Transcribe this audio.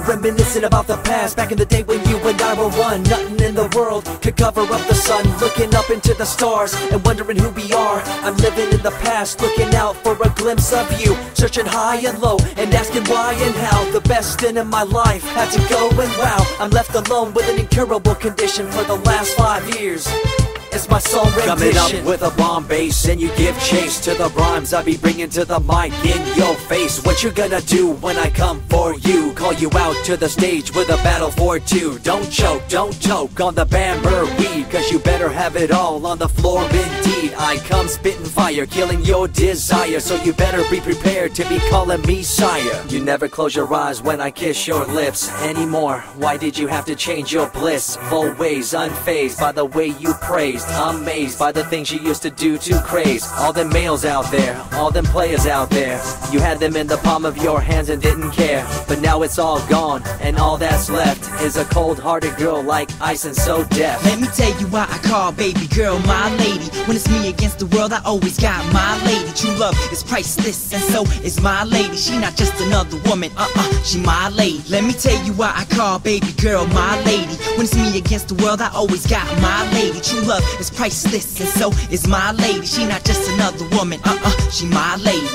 reminiscing about the past, back in the day when you and I were one. Nothing in the world could cover up the sun. Looking up into the stars and wondering who we are. I'm living in the past, looking out for a glimpse of you, searching high and low and asking why and how. The best stint in my life had to go, and wow, I'm left alone with an incurable condition for the last 5 years. It's my song rendition. Coming up with a bomb bass and you give chase to the rhymes I be bringing to the mic in your face. What you gonna do when I come for you? Call you out to the stage with a battle for two. Don't choke on the bamber weed, cause you better have it all on the floor indeed. I come spitting fire, killing your desire, so you better be prepared to be calling me sire. You never close your eyes when I kiss your lips anymore. Why did you have to change your blissful ways? Unfazed by the way you praise, amazed by the things you used to do to craze. All them males out there, all them players out there, you had them in the palm of your hands and didn't care. But now it's all gone, and all that's left is a cold-hearted girl like ice and so deaf. Let me tell you why I call baby girl my lady. When it's me against the world, I always got my lady. True love is priceless, and so is my lady. She not just another woman, she my lady. Let me tell you why I call baby girl my lady. When it's me against the world, I always got my lady. True love is priceless, and so is my lady. She not just another woman, she my lady.